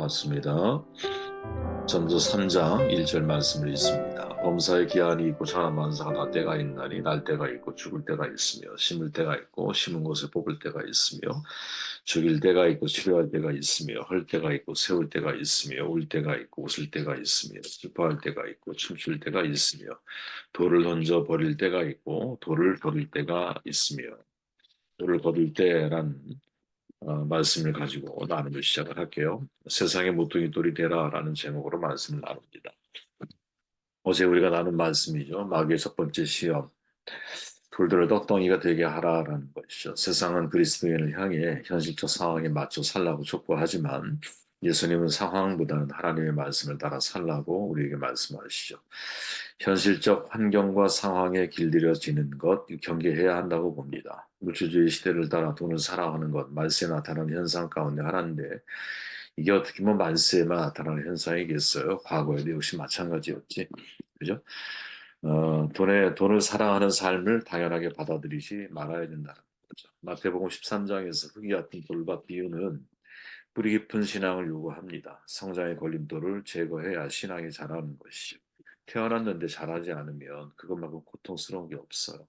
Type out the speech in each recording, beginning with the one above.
나왔습니다. 전도 3장 1절 말씀을 읽습니다. 범사의 기한이 있고 천한 만사가 다 때가 있나니 날 때가 있고 죽을 때가 있으며 심을 때가 있고 심은 곳에 뽑을 때가 있으며 죽일 때가 있고 치료할 때가 있으며 헐 때가 있고 세울 때가 있으며 울 때가 있고 웃을 때가 있으며 슬퍼할 때가 있고 춤출 때가 있으며 돌을 던져 버릴 때가 있고 돌을 거둘 때가 있으며 돌을 거둘 때란 말씀을 가지고 나눔을 시작을 할게요. 세상의 모퉁이 돌이 되라라는 제목으로 말씀을 나눕니다. 어제 우리가 나눈 말씀이죠. 마귀의 첫 번째 시험. 돌들을 떡덩이가 되게 하라라는 것이죠. 세상은 그리스도인을 향해 현실적 상황에 맞춰 살라고 촉구하지만 예수님은 상황보다는 하나님의 말씀을 따라 살라고 우리에게 말씀하시죠. 현실적 환경과 상황에 길들여지는 것 경계해야 한다고 봅니다. 물질주의 시대를 따라 돈을 사랑하는 것, 말세에 나타나는 현상 가운데 하나인데 이게 어떻게 보면 만세에만 나타나는 현상이겠어요? 과거에도 역시 마찬가지였지. 그죠? 돈을 사랑하는 삶을 당연하게 받아들이지 말아야 된다는 거죠. 마태복음 13장에서 흙이 같은 돌과 비유는 뿌리 깊은 신앙을 요구합니다. 성장의 걸림돌을 제거해야 신앙이 자라는 것이죠. 태어났는데 자라지 않으면 그것만큼 고통스러운 게 없어요.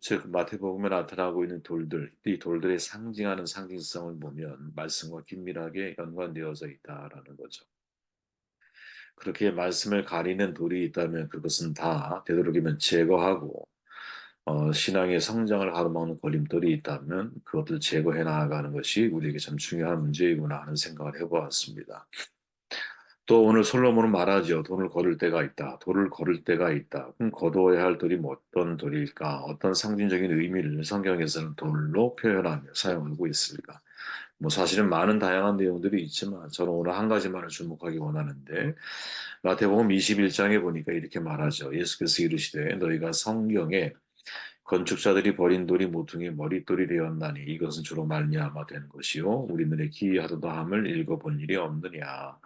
즉 마태복음에 나타나고 있는 돌들, 이 돌들의 상징하는 상징성을 보면 말씀과 긴밀하게 연관되어져 있다라는 거죠. 그렇게 말씀을 가리는 돌이 있다면 그것은 다 되도록이면 제거하고 신앙의 성장을 가로막는 걸림돌이 있다면 그것을 제거해 나아가는 것이 우리에게 참 중요한 문제이구나 하는 생각을 해보았습니다. 또 오늘 솔로몬은 말하죠. 돈을 거둘 때가 있다. 돌을 거둘 때가 있다. 그럼 거두어야 할 돌이 뭐 어떤 돌일까? 어떤 상징적인 의미를 성경에서는 돌로 표현하며 사용하고 있을까? 뭐 사실은 많은 다양한 내용들이 있지만 저는 오늘 한 가지만을 주목하기 원하는데 마태복음 21장에 보니까 이렇게 말하죠. 예수께서 이르시되 너희가 성경에 건축자들이 버린 돌이 모퉁이의 머릿돌이 되었나니 이것은 주로 말미암아 된 것이요 우리 눈에 기이하도다 함을 읽어본 일이 없느냐.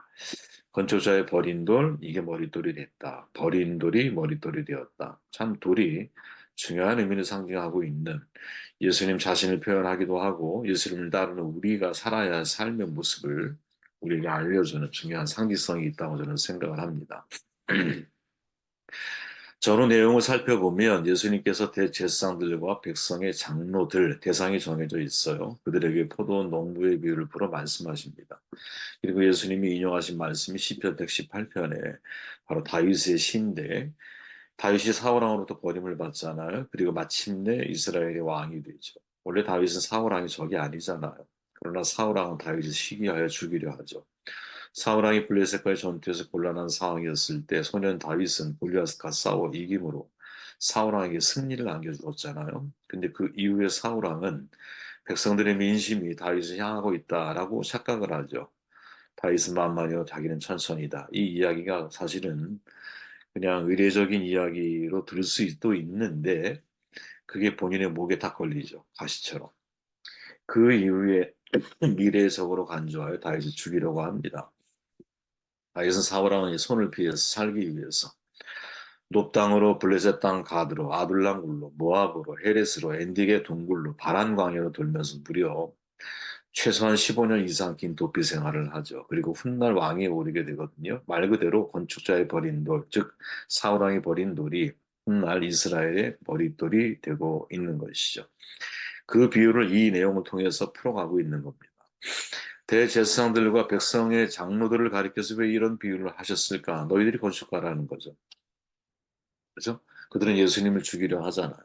건축자의 버린 돌 이게 머릿돌이 됐다. 버린 돌이 머릿돌이 되었다. 참 돌이 중요한 의미를 상징하고 있는 예수님 자신을 표현하기도 하고 예수님을 따르는 우리가 살아야 할 삶의 모습을 우리에게 알려주는 중요한 상징성이 있다고 저는 생각을 합니다. 전후 내용을 살펴보면 예수님께서 대제사장들과 백성의 장로들 대상이 정해져 있어요. 그들에게 포도원 농부의 비유를 풀어 말씀하십니다. 그리고 예수님이 인용하신 말씀이 시편 118편에 바로 다윗의 시인데 다윗이 사울왕으로부터 버림을 받잖아요. 그리고 마침내 이스라엘의 왕이 되죠. 원래 다윗은 사울왕이 적이 아니잖아요. 그러나 사울왕은 다윗을 시기하여 죽이려 하죠. 사울왕이 블레셋과의 전투에서 곤란한 상황이었을 때 소년 다윗은 골리앗과 싸워 이김으로 사울왕에게 승리를 안겨주었잖아요. 근데 그 이후에 사울왕은 백성들의 민심이 다윗을 향하고 있다라고 착각을 하죠. 다윗은 만만이요 자기는 천천이다. 이 이야기가 사실은 그냥 의례적인 이야기로 들을 수도 있는데 그게 본인의 목에 딱 걸리죠. 가시처럼. 그 이후에 미래의 적으로 간주하여 다윗을 죽이려고 합니다. 다윗은 사울왕의 손을 피해서 살기 위해서 높 땅으로 블레셋 땅 가드로 아둘람 굴로 모압으로 헤레스로 엔디게 동굴로 바란 광야로 돌면서 무려 최소한 15년 이상 긴 도피 생활을 하죠. 그리고 훗날 왕위에 오르게 되거든요. 말 그대로 건축자의 버린 돌, 즉 사울왕이 버린 돌이 훗날 이스라엘의 머릿돌이 되고 있는 것이죠. 그 비유를 이 내용을 통해서 풀어가고 있는 겁니다. 대제사장들과 백성의 장로들을 가리켜서 왜 이런 비유를 하셨을까? 너희들이 건축가라는 거죠. 그죠? 그들은 예수님을 죽이려 하잖아요.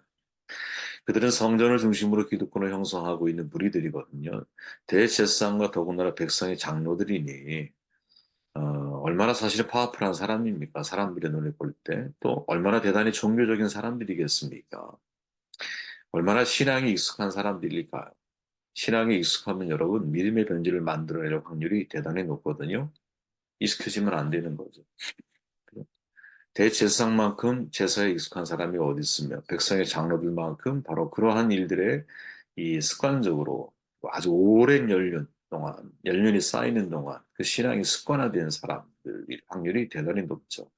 그들은 성전을 중심으로 기득권을 형성하고 있는 무리들이거든요. 대제사장과 더군다나 백성의 장로들이니 어, 얼마나 사실 파워풀한 사람입니까? 사람들의 눈에 볼 때. 또 얼마나 대단히 종교적인 사람들이겠습니까? 얼마나 신앙이 익숙한 사람들일까요? 신앙에 익숙하면 여러분 믿음의 변질을 만들어낼 확률이 대단히 높거든요. 익숙해지면 안 되는 거죠. 대제사장만큼 제사에 익숙한 사람이 어디 있으며 백성의 장로들만큼 바로 그러한 일들에 이 습관적으로 아주 오랜 연륜 동안 연륜이 쌓이는 동안 그 신앙이 습관화된 사람들 확률이 대단히 높죠.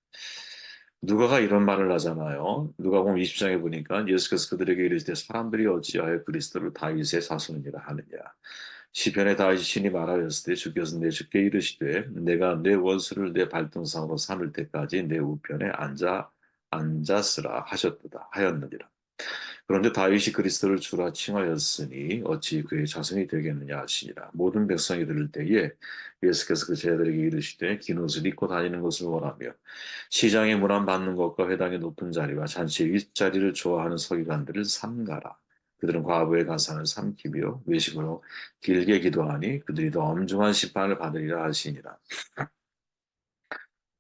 누가가 이런 말을 하잖아요. 누가복음 20장에 보니까 예수께서 그들에게 이르시되 사람들이 어찌하여 그리스도를 다윗의 자손이라 하느냐. 시편에 다윗이 신이 말하였을 때 주께서 내 주께 이르시되 내가 내 원수를 내 발등상으로 삼을 때까지 내 우편에 앉았으라 하셨도다 하였느니라. 그런데 다윗이 그리스도를 주라 칭하였으니 어찌 그의 자손이 되겠느냐 하시니라. 모든 백성이 들을 때에 예수께서 그 제자들에게 이르시되 긴 옷을 입고 다니는 것을 원하며 시장에 문안 받는 것과 회당의 높은 자리와 잔치의 윗자리를 좋아하는 서기관들을 삼가라. 그들은 과부의 가산을 삼키며 외식으로 길게 기도하니 그들이 더 엄중한 심판을 받으리라 하시니라.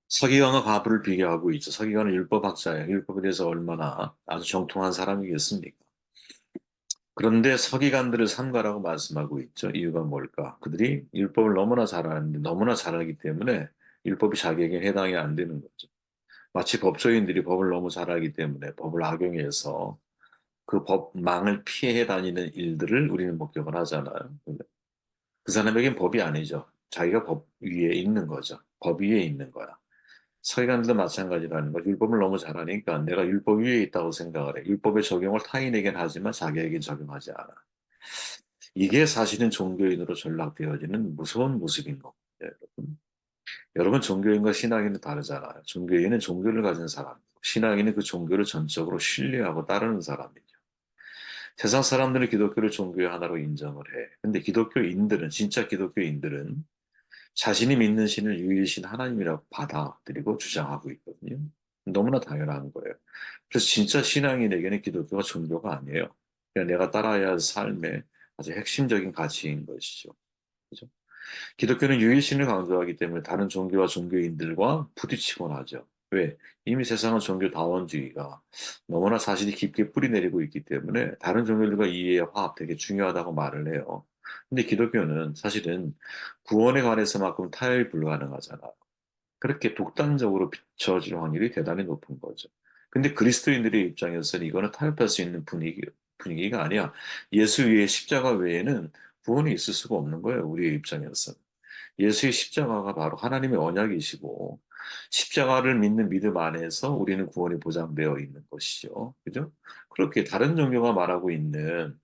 서기관과 과부를 비교하고 있죠. 서기관은 율법학자예요. 율법에 대해서 얼마나 아주 정통한 사람이겠습니까? 그런데 서기관들을 삼가라고 말씀하고 있죠. 이유가 뭘까? 그들이 율법을 너무나 잘 아는데 너무나 잘하기 때문에 율법이 자기에게 해당이 안 되는 거죠. 마치 법조인들이 법을 너무 잘 알기 때문에 법을 악용해서 그 법망을 피해 다니는 일들을 우리는 목격을 하잖아요. 근데 그 사람에겐 법이 아니죠. 자기가 법 위에 있는 거죠. 법 위에 있는 거야. 서기관들도 마찬가지라는 거. 율법을 너무 잘하니까 내가 율법 위에 있다고 생각을 해. 율법의 적용을 타인에겐 하지만 자기에겐 적용하지 않아. 이게 사실은 종교인으로 전락되어지는 무서운 모습인 겁니다, 여러분. 여러분, 종교인과 신앙인은 다르잖아요. 종교인은 종교를 가진 사람이고, 신앙인은 그 종교를 전적으로 신뢰하고 따르는 사람이죠. 세상 사람들은 기독교를 종교의 하나로 인정을 해. 근데 기독교인들은, 진짜 기독교인들은 자신이 믿는 신을 유일신 하나님이라고 받아들이고 주장하고 있거든요. 너무나 당연한 거예요. 그래서 진짜 신앙인에게는 기독교가 종교가 아니에요. 그냥 내가 따라야 할 삶의 아주 핵심적인 가치인 것이죠. 그죠? 기독교는 유일신을 강조하기 때문에 다른 종교와 종교인들과 부딪히곤 하죠. 왜? 이미 세상은 종교다원주의가 너무나 사실이 깊게 뿌리내리고 있기 때문에 다른 종교들과 이해의 화합 되게 중요하다고 말을 해요. 근데 기독교는 사실은 구원에 관해서만큼 타협이 불가능하잖아요. 그렇게 독단적으로 비춰질 확률이 대단히 높은 거죠. 근데 그리스도인들의 입장에서는 이거는 타협할 수 있는 분위기가 아니야. 예수 위에 십자가 외에는 구원이 있을 수가 없는 거예요. 우리의 입장에서는. 예수의 십자가가 바로 하나님의 언약이시고 십자가를 믿는 믿음 안에서 우리는 구원이 보장되어 있는 것이죠. 그죠? 그렇게 다른 종교가 말하고 있는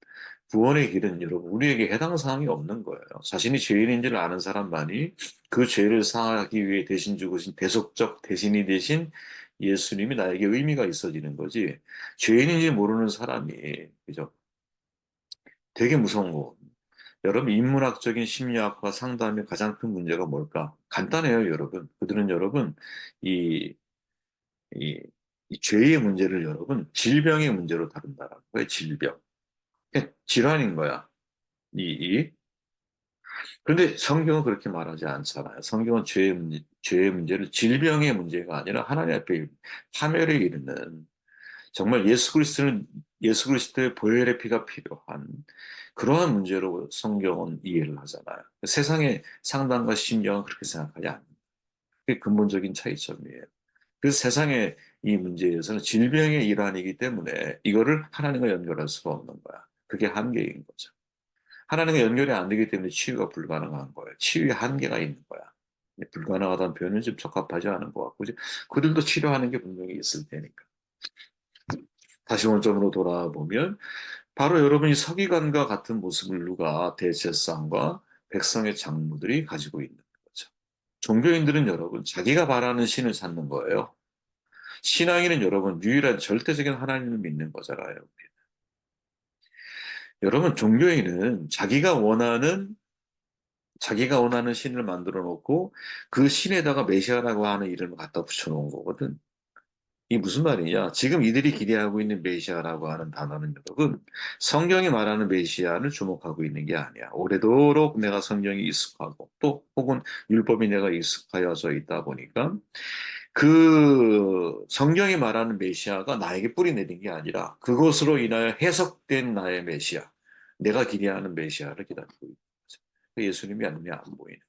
구원의 길은 여러분 우리에게 해당 사항이 없는 거예요. 자신이 죄인인지를 아는 사람만이 그 죄를 사하기 위해 대신 죽으신 대속적 대신이 되신 예수님이 나에게 의미가 있어지는 거지. 죄인인지 모르는 사람이 그죠? 되게 무서운 거. 여러분, 인문학적인 심리학과 상담의 가장 큰 문제가 뭘까? 간단해요, 여러분. 그들은 여러분, 이, 이, 이 죄의 문제를 여러분, 질병의 문제로 다룬다라는 거예요, 질병. 그냥 질환인 거야, 이. 그런데 성경은 그렇게 말하지 않잖아요. 성경은 죄의 문제를 질병의 문제가 아니라 하나님 앞에 파멸에 이르는 정말 예수 그리스도의 보혈의 피가 필요한 그러한 문제로 성경은 이해를 하잖아요. 세상의 상담과 심령은 그렇게 생각하지 않는다. 그게 근본적인 차이점이에요. 그래서 세상의 이 문제에서는 질병의 일환이기 때문에 이거를 하나님과 연결할 수가 없는 거야. 그게 한계인 거죠. 하나님과 연결이 안 되기 때문에 치유가 불가능한 거예요. 치유의 한계가 있는 거야. 불가능하다는 표현은 좀 적합하지 않은 것 같고, 그들도 치료하는 게 분명히 있을 테니까. 다시 원점으로 돌아보면 바로 여러분이 서기관과 같은 모습을 누가 대제사장과 백성의 장로들이 가지고 있는 거죠. 종교인들은 여러분 자기가 바라는 신을 찾는 거예요. 신앙인은 여러분 유일한 절대적인 하나님을 믿는 거잖아요. 여러분 종교인은 자기가 원하는 신을 만들어 놓고 그 신에다가 메시아라고 하는 이름을 갖다 붙여 놓은 거거든. 이 무슨 말이냐? 지금 이들이 기대하고 있는 메시아라고 하는 단어는 여러분, 성경이 말하는 메시아를 주목하고 있는 게 아니야. 오래도록 내가 성경이 익숙하고 또 혹은 율법이 내가 익숙하여져 있다 보니까 그 성경이 말하는 메시아가 나에게 뿌리 내린 게 아니라 그것으로 인하여 해석된 나의 메시아, 내가 기대하는 메시아를 기다리고 있는 거죠. 예수님이 눈에 안 보이는.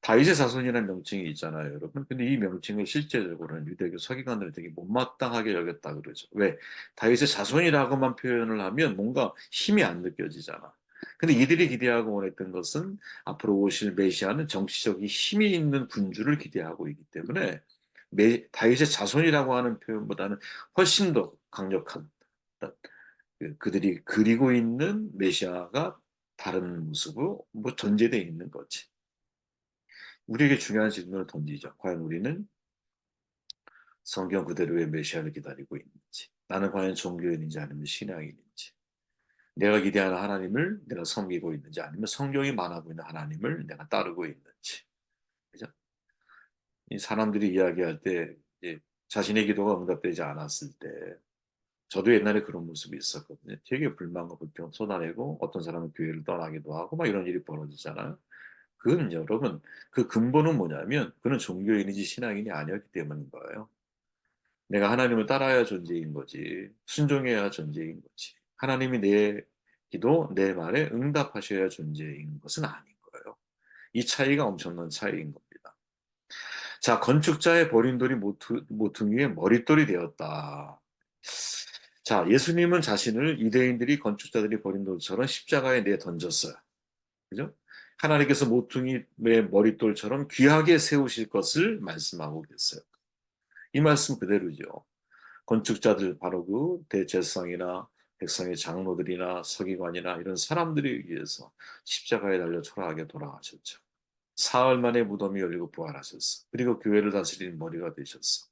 다윗의 자손이라는 명칭이 있잖아요, 여러분. 근데 이 명칭을 실제적으로는 유대교 서기관들이 되게 못마땅하게 여겼다 그러죠. 왜? 다윗의 자손이라고만 표현을 하면 뭔가 힘이 안 느껴지잖아. 근데 이들이 기대하고 원했던 것은 앞으로 오실 메시아는 정치적인 힘이 있는 군주를 기대하고 있기 때문에 다윗의 자손이라고 하는 표현보다는 훨씬 더 강력한 그들이 그리고 있는 메시아가 다른 모습으로 뭐 전제되어 있는 거지. 우리에게 중요한 질문을 던지죠. 과연 우리는 성경 그대로의 메시아를 기다리고 있는지, 나는 과연 종교인인지 아니면 신앙인인지, 내가 기대하는 하나님을 내가 섬기고 있는지 아니면 성경이 말하고 있는 하나님을 내가 따르고 있는지. 그죠? 이 사람들이 이야기할 때 이제 자신의 기도가 응답되지 않았을 때 저도 옛날에 그런 모습이 있었거든요. 되게 불만과 불평 쏟아내고 어떤 사람은 교회를 떠나기도 하고 막 이런 일이 벌어지잖아요. 그건 여러분 그 근본은 뭐냐면 그는 종교인이지 신앙인이 아니었기 때문인 거예요. 내가 하나님을 따라야 존재인 거지. 순종해야 존재인 거지. 하나님이 내 기도, 내 말에 응답하셔야 존재인 것은 아닌 거예요. 이 차이가 엄청난 차이인 겁니다. 자, 건축자의 버린 돌이 모퉁이의 머릿돌이 되었다. 자, 예수님은 자신을 유대인들이 건축자들이 버린 돌처럼 십자가에 내 던졌어요. 그죠? 하나님께서 모퉁이의 머릿돌처럼 귀하게 세우실 것을 말씀하고 계세요. 이 말씀 그대로죠. 건축자들 바로 그 대제사장이나 백성의 장로들이나 서기관이나 이런 사람들에 의해서 십자가에 달려 초라하게 돌아가셨죠. 사흘 만에 무덤이 열리고 부활하셨어. 그리고 교회를 다스리는 머리가 되셨어.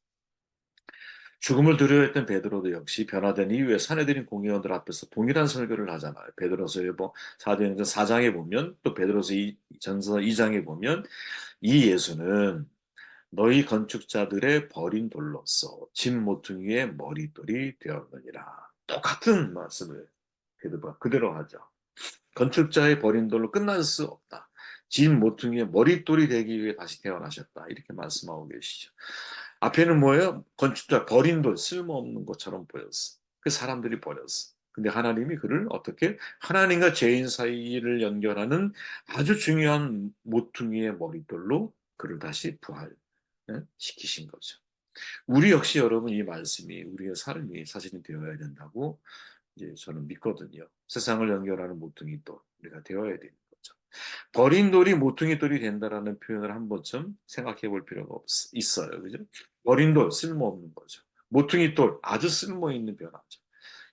죽음을 두려워했던 베드로도 역시 변화된 이후에 사내들인 공회원들 앞에서 동일한 설교를 하잖아요. 베드로서의 뭐 사도행전 4장에 보면 또 베드로서 전서 2장에 보면 이 예수는 너희 건축자들의 버린 돌로서 집 모퉁이의 머릿돌이 되었느니라. 똑같은 말씀을 베드로가 그대로 하죠. 건축자의 버린 돌로 끝날 수 없다. 집 모퉁이의 머릿돌이 되기 위해 다시 태어나셨다. 이렇게 말씀하고 계시죠. 앞에는 뭐예요? 건축자 버린 돌, 쓸모없는 것처럼 보였어. 그 사람들이 버렸어. 근데 하나님이 그를 어떻게 하나님과 죄인 사이를 연결하는 아주 중요한 모퉁이의 머릿돌로 그를 다시 부활시키신 거죠. 우리 역시 여러분 이 말씀이 우리의 삶이 사실은 되어야 된다고 이제 저는 믿거든요. 세상을 연결하는 모퉁이 돌 우리가 되어야 되는 거죠. 버린 돌이 모퉁이 돌이 된다라는 표현을 한 번쯤 생각해 볼 필요가 있어요. 그죠? 버린 돌 쓸모없는 거죠. 모퉁이 돌 아주 쓸모 있는 변화죠.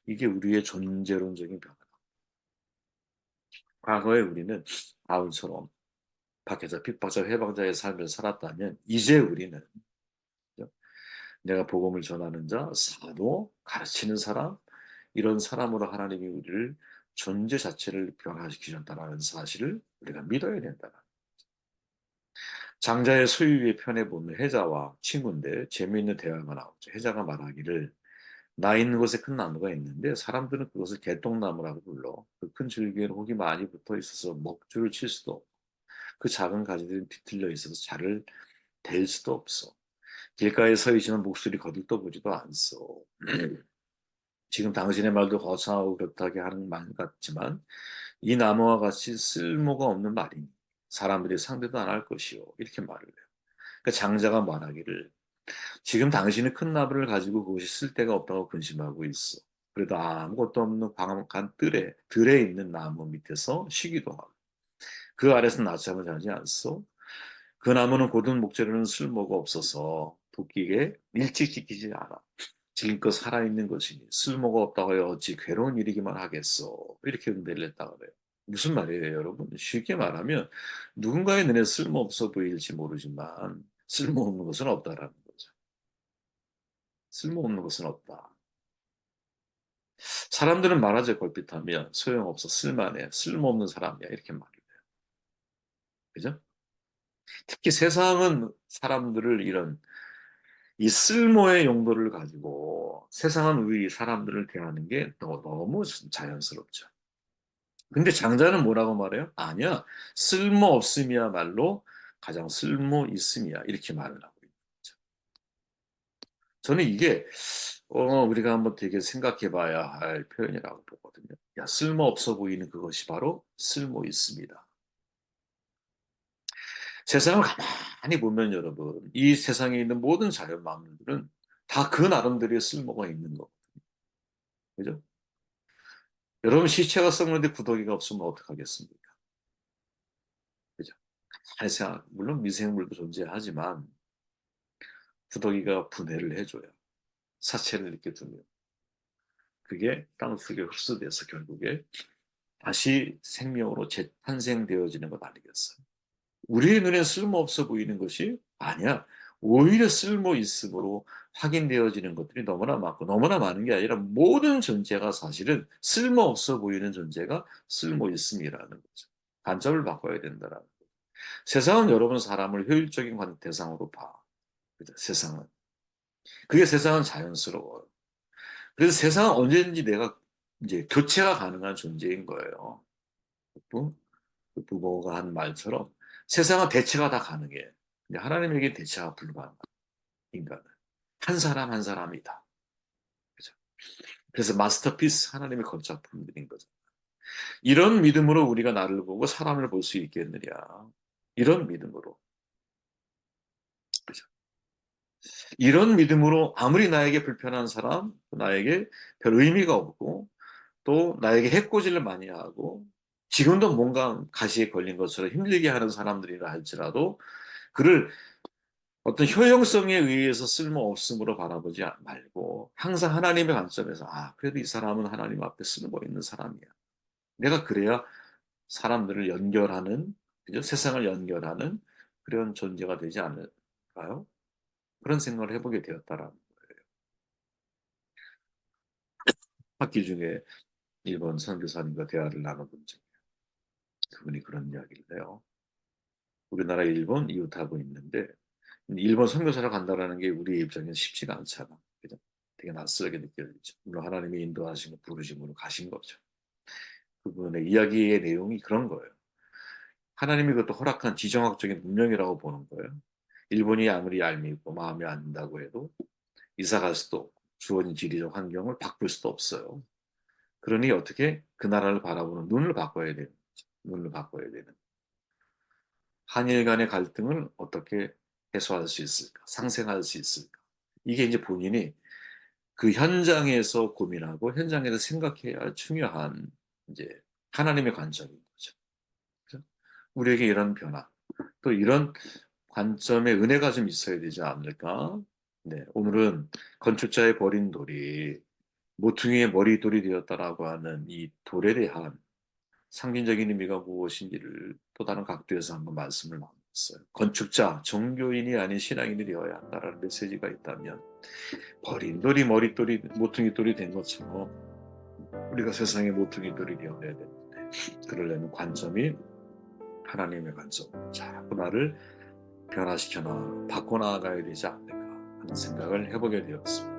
이게 우리의 존재론적인 변화. 과거에 우리는 바울처럼 밖에서 핍박자 회방자의 삶을 살았다면 이제 우리는 내가 복음을 전하는 자, 사도, 가르치는 사람, 이런 사람으로 하나님이 우리를 존재 자체를 변화시키셨다는 사실을 우리가 믿어야 된다. 장자의 소유의 편에 보면 해자와 친구인데 재미있는 대화가 나오죠. 해자가 말하기를 나 있는 곳에 큰 나무가 있는데 사람들은 그것을 개똥나무라고 불러. 그 큰 줄기에는 혹이 많이 붙어 있어서 먹줄을 칠 수도 없고 그 작은 가지들은 뒤틀려 있어서 잘을 댈 수도 없어. 길가에 서 있지만 목소리 거들떠보지도 않소. 지금 당신의 말도 거창하고 그렇다게 하는 말 같지만 이 나무와 같이 쓸모가 없는 말이니 사람들이 상대도 안 할 것이요. 이렇게 말을 해요. 그러니까 장자가 말하기를 지금 당신은 큰 나무를 가지고 그것이 쓸데가 없다고 근심하고 있어. 그래도 아무것도 없는 광활한 들에 있는 나무 밑에서 쉬기도 하고 그 아래서 낮잠을 자지 않소. 그 나무는 고든 목재로는 쓸모가 없어서 도끼에 일찍 지키지 않아. 지금껏 살아있는 것이니 쓸모가 없다고 하여 어찌 괴로운 일이기만 하겠소. 이렇게 응대를 했다 그래요. 무슨 말이에요, 여러분? 쉽게 말하면 누군가의 눈에 쓸모없어 보일지 모르지만 쓸모없는 것은 없다라는 거죠. 쓸모없는 것은 없다. 사람들은 말하자 걸핏하면 소용없어, 쓸만해, 쓸모없는 사람이야 이렇게 말을 해요. 그죠? 특히 세상은 사람들을 이런 이 쓸모의 용도를 가지고 세상은 우리 사람들을 대하는 게 너무 자연스럽죠. 근데 장자는 뭐라고 말해요? 아니야. 쓸모 없음이야말로 가장 쓸모 있음이야. 이렇게 말을 하고 있는 거죠. 저는 이게 우리가 한번 되게 생각해 봐야 할 표현이라고 보거든요. 야, 쓸모 없어 보이는 그것이 바로 쓸모 있습니다. 세상을 가만히 보면 여러분, 이 세상에 있는 모든 자연 만물들은 다 그 나름대로의 쓸모가 있는 거. 그죠? 여러분 시체가 썩는데 구더기가 없으면 어떡하겠습니까? 그죠? 가만히 물론 미생물도 존재하지만 구더기가 분해를 해줘요. 사체를 이렇게 두면. 그게 땅속에 흡수돼서 결국에 다시 생명으로 재탄생되어지는 것 아니겠어요? 우리의 눈에 쓸모없어 보이는 것이 아니야. 오히려 쓸모 있음으로 확인되어지는 것들이 너무나 많고, 너무나 많은 게 아니라 모든 존재가 사실은 쓸모없어 보이는 존재가 쓸모 있음이라는 거죠. 관점을 바꿔야 된다라는 거죠. 세상은 여러분 사람을 효율적인 대상으로 봐. 그죠? 세상은. 그게 세상은 자연스러워요. 그래서 세상은 언제든지 내가 이제 교체가 가능한 존재인 거예요. 그 부모가 한 말처럼 세상은 대체가 다 가능해. 근데 하나님에게 대체가 불가능한 인간은 한 사람 한 사람이다. 그죠? 그래서 마스터피스 하나님의 걸작품들인 거죠. 이런 믿음으로 우리가 나를 보고 사람을 볼 수 있겠느냐? 이런 믿음으로. 그죠? 이런 믿음으로 아무리 나에게 불편한 사람, 나에게 별 의미가 없고 또 나에게 해코지를 많이 하고 지금도 뭔가 가시에 걸린 것처럼 힘들게 하는 사람들이라 할지라도 그를 어떤 효용성에 의해서 쓸모없음으로 바라보지 말고 항상 하나님의 관점에서 그래도 이 사람은 하나님 앞에 쓸모 있는 사람이야. 내가 그래야 사람들을 연결하는, 그죠? 세상을 연결하는 그런 존재가 되지 않을까요? 그런 생각을 해보게 되었다라는 거예요. 학기 중에 일본 선교사님과 대화를 나눠본 적이 그분이 그런 이야기를 해요. 우리나라 일본 이웃하고 있는데 일본 선교사를 간다라는 게 우리 입장에서 쉽지가 않잖아. 그죠? 되게 낯설게 느껴지죠. 물론 하나님이 인도하시고 부르심으로 가신 거죠. 그분의 이야기의 내용이 그런 거예요. 하나님이 그것도 허락한 지정학적인 운명이라고 보는 거예요. 일본이 아무리 얄밉고 마음에 안 든다고 해도 이사 갈 수도 없고 주어진 지리적 환경을 바꿀 수도 없어요. 그러니 어떻게 그 나라를 바라보는 눈을 바꿔야 되는 거죠. 눈을 바꿔야 되는. 한일 간의 갈등을 어떻게 해소할 수 있을까? 상생할 수 있을까? 이게 이제 본인이 그 현장에서 고민하고 현장에서 생각해야 할 중요한 이제 하나님의 관점인 거죠. 그죠? 우리에게 이런 변화, 또 이런 관점의 은혜가 좀 있어야 되지 않을까? 네, 오늘은 건축자의 버린 돌이 모퉁이의 머리돌이 되었다라고 하는 이 돌에 대한 상징적인 의미가 무엇인지를 또 다른 각도에서 한번 말씀을 나눴어요. 건축자, 종교인이 아닌 신앙인이 되어야 한다는 메시지가 있다면 버린 돌이 머리돌이 모퉁이 돌이 된 것처럼 우리가 세상의 모퉁이 돌이 되어야 되는데 그러려면 관점이 하나님의 관점, 자꾸 나를 변화시켜 바꿔 나가야 되지 않을까 하는 생각을 해보게 되었습니다.